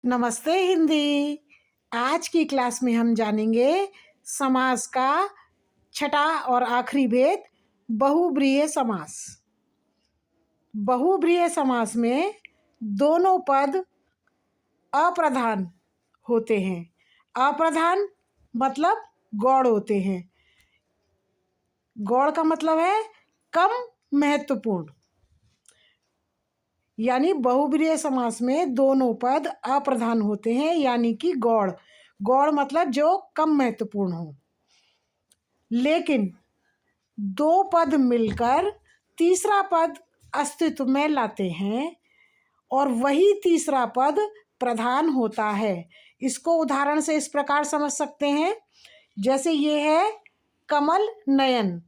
नमस्ते हिंदी। आज की क्लास में हम जानेंगे समास का छठा और आखिरी भेद बहुब्रीहि समास। बहुब्रीहि समास में दोनों पद अप्रधान होते हैं। अप्रधान मतलब गौड़ होते हैं। गौड़ का मतलब है कम महत्वपूर्ण। यानी बहुब्रीहि समास में दोनों पद अप्रधान होते हैं, यानी कि गौड़। गौड़ मतलब जो कम महत्वपूर्ण हो। लेकिन दो पद मिलकर तीसरा पद अस्तित्व में लाते हैं और वही तीसरा पद प्रधान होता है। इसको उदाहरण से इस प्रकार समझ सकते हैं, जैसे ये है कमल नयन।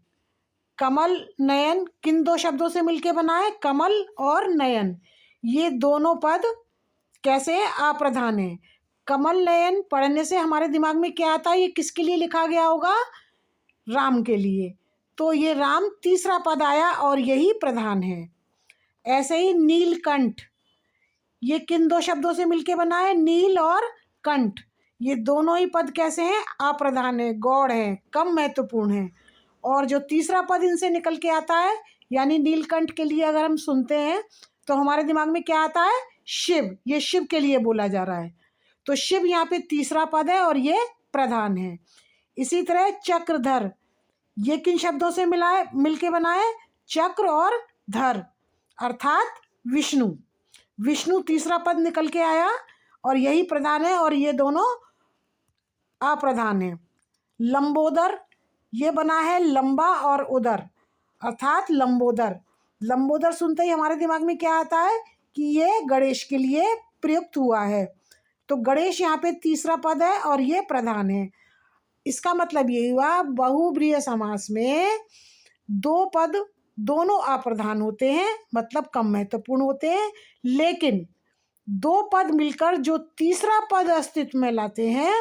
कमल नयन किन दो शब्दों से मिलके बना है? कमल और नयन। ये दोनों पद कैसे है? अप्रधान है। कमल नयन पढ़ने से हमारे दिमाग में क्या आता है? ये किसके लिए लिखा गया होगा? राम के लिए। तो ये राम तीसरा पद आया और यही प्रधान है। ऐसे ही नीलकंठ, ये किन दो शब्दों से मिलके बना है? नील और कंठ। ये दोनों ही पद कैसे हैं? अप्रधान है, गौड़ है, कम महत्वपूर्ण है। और जो तीसरा पद इनसे निकल के आता है, यानी नीलकंठ के लिए अगर हम सुनते हैं तो हमारे दिमाग में क्या आता है? शिव। ये शिव के लिए बोला जा रहा है, तो शिव यहाँ पे तीसरा पद है और ये प्रधान है। इसी तरह चक्रधर, ये किन शब्दों से मिलके बना है? चक्र और धर, अर्थात विष्णु। विष्णु तीसरा पद निकल के आया और यही प्रधान है और ये दोनों अप्रधान है। लंबोदर, ये बना है लंबा और उदर, अर्थात लंबोदर। लंबोदर सुनते ही हमारे दिमाग में क्या आता है कि ये गणेश के लिए प्रयुक्त हुआ है। तो गणेश यहाँ पे तीसरा पद है और ये प्रधान है। इसका मतलब ये हुआ बहुब्रीहि समास में दो पद दोनों अप्रधान होते हैं, मतलब कम महत्वपूर्ण होते हैं। लेकिन दो पद मिलकर जो तीसरा पद अस्तित्व में लाते हैं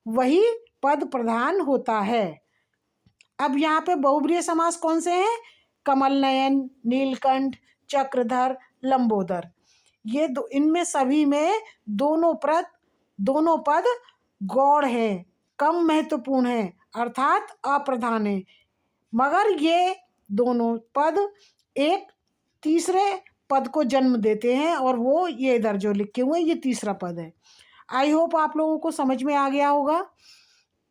वही पद प्रधान होता है। अब यहाँ पे बहुब्रीहि समास कौन से हैं? कमल नयन, नीलकंठ, चक्रधर, लंबोदर। ये इनमें सभी में दोनों पद गौड़ हैं, कम महत्वपूर्ण हैं, अर्थात अप्रधान है। मगर ये दोनों पद एक तीसरे पद को जन्म देते हैं और वो ये इधर जो लिखे हुए ये तीसरा पद है। आई होप आप लोगों को समझ में आ गया होगा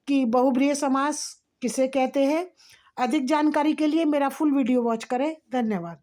कि बहुब्रीहि समास किसे कहते हैं। अधिक जानकारी के लिए मेरा फुल वीडियो वॉच करें। धन्यवाद।